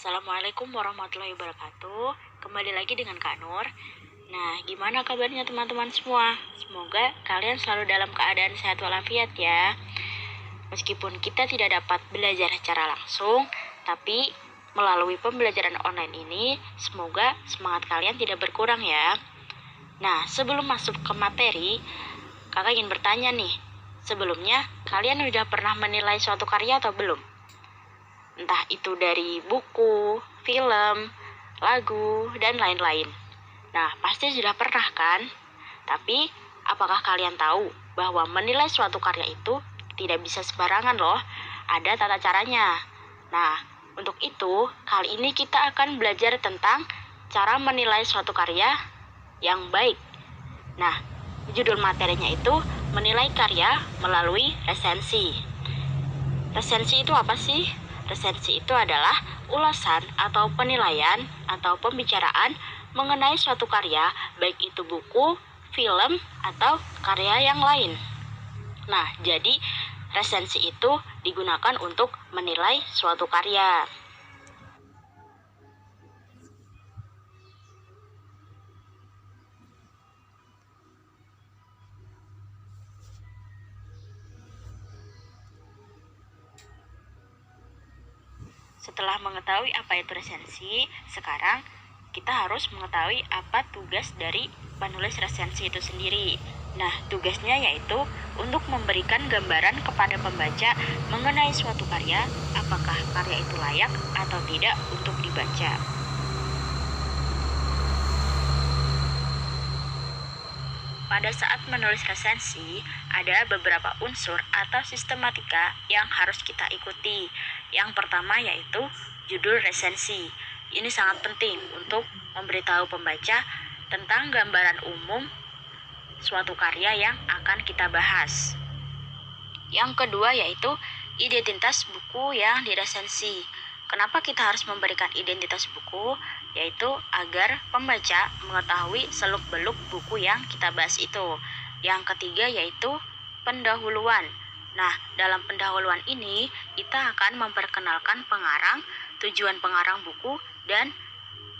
Assalamualaikum warahmatullahi wabarakatuh. Kembali lagi dengan Kak Nur. Nah, gimana kabarnya teman-teman semua? Semoga kalian selalu dalam keadaan sehat walafiat ya. Meskipun kita tidak dapat belajar secara langsung, tapi melalui pembelajaran online ini, semoga semangat kalian tidak berkurang ya. Nah, sebelum masuk ke materi, kakak ingin bertanya nih. Sebelumnya, kalian sudah pernah menilai suatu karya atau belum? Entah itu dari buku, film, lagu, dan lain-lain. Nah, pasti sudah pernah kan? Tapi, apakah kalian tahu bahwa menilai suatu karya itu tidak bisa sembarangan loh? Ada tata caranya. Nah, untuk itu, kali ini kita akan belajar tentang cara menilai suatu karya yang baik. Nah, judul materinya itu menilai karya melalui resensi. Resensi itu apa sih? Resensi itu adalah ulasan atau penilaian atau pembicaraan mengenai suatu karya, baik itu buku, film, atau karya yang lain. Nah, jadi resensi itu digunakan untuk menilai suatu karya. Setelah mengetahui apa itu resensi, sekarang kita harus mengetahui apa tugas dari penulis resensi itu sendiri. Nah, tugasnya yaitu untuk memberikan gambaran kepada pembaca mengenai suatu karya, apakah karya itu layak atau tidak untuk dibaca. Pada saat menulis resensi, ada beberapa unsur atau sistematika yang harus kita ikuti. Yang pertama yaitu judul resensi. Ini sangat penting untuk memberitahu pembaca tentang gambaran umum suatu karya yang akan kita bahas. Yang kedua yaitu identitas buku yang diresensi. Kenapa kita harus memberikan identitas buku? Yaitu agar pembaca mengetahui seluk-beluk buku yang kita bahas itu. Yang ketiga yaitu pendahuluan. Nah, dalam pendahuluan ini kita akan memperkenalkan pengarang, tujuan pengarang buku, dan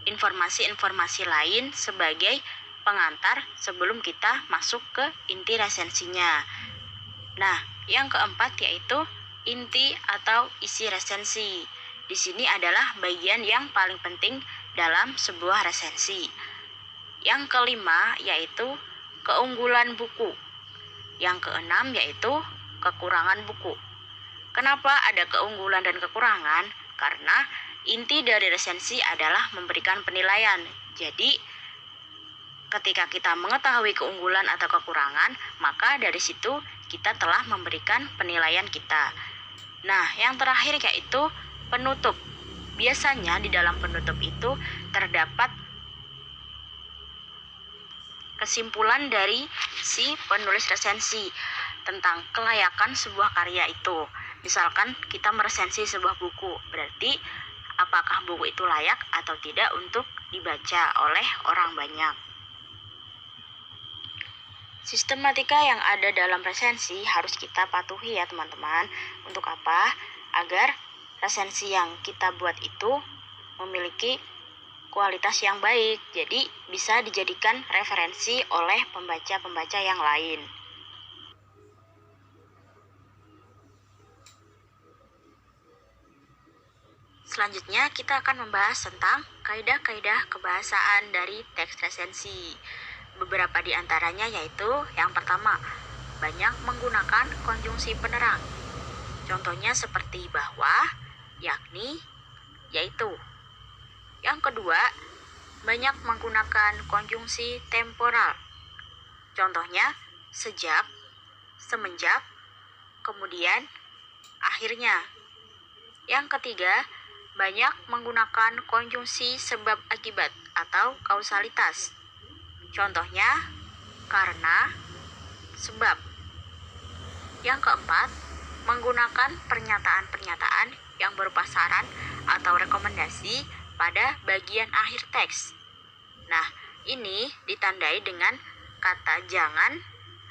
informasi-informasi lain sebagai pengantar sebelum kita masuk ke inti resensinya. Nah, yang keempat yaitu inti atau isi resensi. Di sini adalah bagian yang paling penting dalam sebuah resensi. Yang kelima yaitu keunggulan buku. Yang keenam yaitu kekurangan buku. Kenapa ada keunggulan dan kekurangan? Karena inti dari resensi adalah memberikan penilaian. Jadi, ketika kita mengetahui keunggulan atau kekurangan, maka dari situ kita telah memberikan penilaian kita. Nah, yang terakhir yaitu penutup. Biasanya di dalam penutup itu terdapat kesimpulan dari si penulis resensi tentang kelayakan sebuah karya itu. Misalkan kita meresensi sebuah buku, berarti apakah buku itu layak atau tidak untuk dibaca oleh orang banyak. Sistematika yang ada dalam resensi harus kita patuhi ya teman-teman. Untuk apa? Agar resensi yang kita buat itu memiliki kualitas yang baik. Jadi bisa dijadikan referensi oleh pembaca-pembaca yang lain. Selanjutnya kita akan membahas tentang kaidah-kaidah kebahasaan dari teks resensi. Beberapa di antaranya yaitu yang pertama, banyak menggunakan konjungsi penerang. Contohnya seperti bahwa, yakni, yaitu. Yang kedua, banyak menggunakan konjungsi temporal. Contohnya sejak, semenjak, kemudian, akhirnya. Yang ketiga, banyak menggunakan konjungsi sebab akibat atau kausalitas. Contohnya, karena, sebab. Yang keempat, menggunakan pernyataan-pernyataan yang berupa saran atau rekomendasi pada bagian akhir teks. Nah, ini ditandai dengan kata jangan,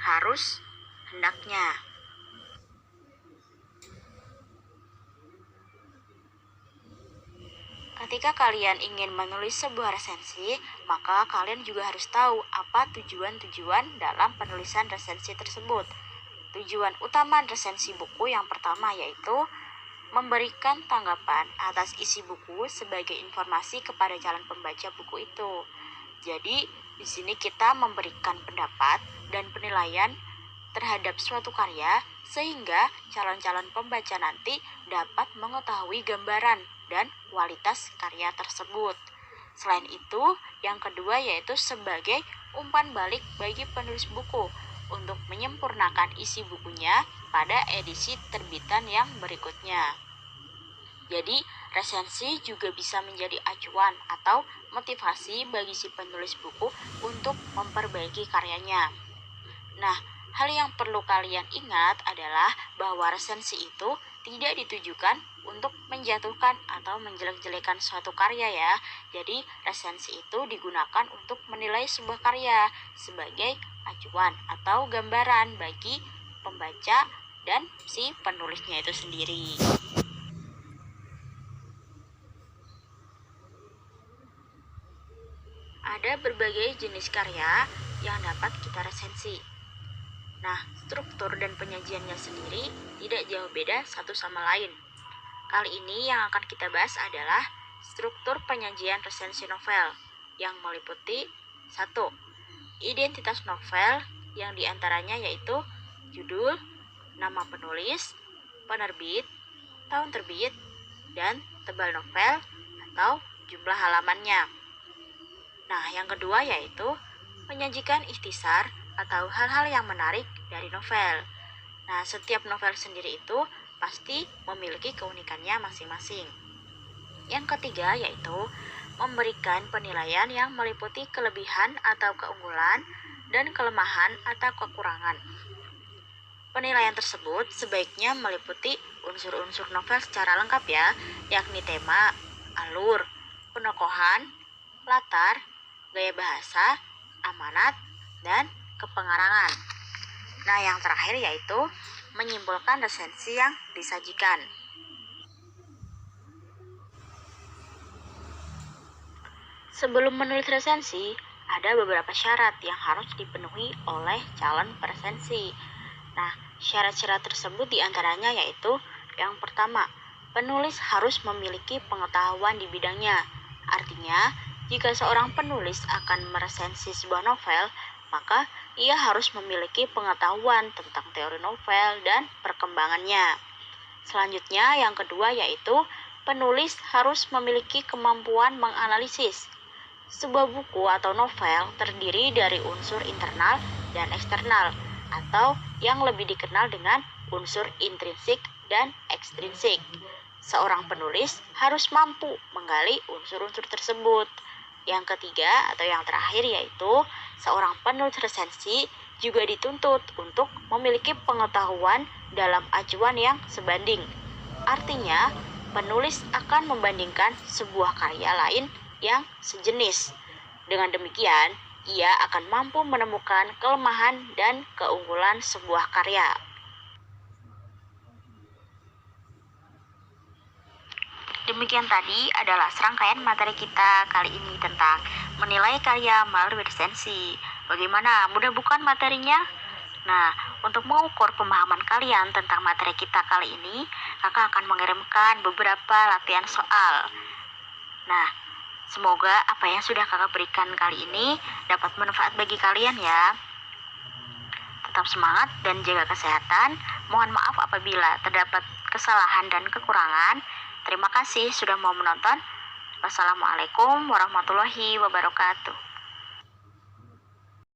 harus, hendaknya. Ketika kalian ingin menulis sebuah resensi, maka kalian juga harus tahu apa tujuan-tujuan dalam penulisan resensi tersebut. Tujuan utama resensi buku yang pertama yaitu memberikan tanggapan atas isi buku sebagai informasi kepada calon pembaca buku itu. Jadi, di sini kita memberikan pendapat dan penilaian terhadap suatu karya sehingga calon-calon pembaca nanti dapat mengetahui gambaran dan kualitas karya tersebut. Selain itu, yang kedua yaitu sebagai umpan balik bagi penulis buku untuk menyempurnakan isi bukunya pada edisi terbitan yang berikutnya. Jadi, resensi juga bisa menjadi acuan atau motivasi bagi si penulis buku untuk memperbaiki karyanya. Nah, hal yang perlu kalian ingat adalah bahwa resensi itu tidak ditujukan untuk menjatuhkan atau menjelek-jelekan suatu karya ya. Jadi, resensi itu digunakan untuk menilai sebuah karya sebagai acuan atau gambaran bagi pembaca dan si penulisnya itu sendiri. Ada berbagai jenis karya yang dapat kita resensi. Nah, struktur dan penyajiannya sendiri tidak jauh beda satu sama lain. Kali ini yang akan kita bahas adalah struktur penyajian resensi novel yang meliputi 1. Identitas novel yang diantaranya yaitu judul, nama penulis, penerbit, tahun terbit, dan tebal novel atau jumlah halamannya. Nah, yang kedua yaitu menyajikan ikhtisar atau hal-hal yang menarik dari novel. Nah, setiap novel sendiri itu pasti memiliki keunikannya masing-masing. Yang ketiga yaitu memberikan penilaian yang meliputi kelebihan atau keunggulan dan kelemahan atau kekurangan. Penilaian tersebut sebaiknya meliputi unsur-unsur novel secara lengkap ya, yakni tema, alur, penokohan, latar, gaya bahasa, amanat, dan kepengarangan. Nah, yang terakhir yaitu menyimpulkan resensi yang disajikan. Sebelum menulis resensi, ada beberapa syarat yang harus dipenuhi oleh calon peresensi. Nah, syarat-syarat tersebut diantaranya yaitu yang pertama, penulis harus memiliki pengetahuan di bidangnya. Artinya, jika seorang penulis akan meresensi sebuah novel, maka ia harus memiliki pengetahuan tentang teori novel dan perkembangannya. Selanjutnya, yang kedua yaitu penulis harus memiliki kemampuan menganalisis. Sebuah buku atau novel terdiri dari unsur internal dan eksternal, atau yang lebih dikenal dengan unsur intrinsik dan ekstrinsik. Seorang penulis harus mampu menggali unsur-unsur tersebut. Yang ketiga atau yang terakhir yaitu seorang penulis resensi juga dituntut untuk memiliki pengetahuan dalam acuan yang sebanding. Artinya, penulis akan membandingkan sebuah karya lain yang sejenis. Dengan demikian, ia akan mampu menemukan kelemahan dan keunggulan sebuah karya. Demikian tadi adalah serangkaian materi kita kali ini tentang menilai karya melalui resensi. Bagaimana? Mudah bukan materinya? Nah, untuk mengukur pemahaman kalian tentang materi kita kali ini, kakak akan mengirimkan beberapa latihan soal. Nah, semoga apa yang sudah kakak berikan kali ini dapat bermanfaat bagi kalian ya. Tetap semangat dan jaga kesehatan. Mohon maaf apabila terdapat kesalahan dan kekurangan. Terima kasih sudah mau menonton. Wassalamualaikum warahmatullahi wabarakatuh.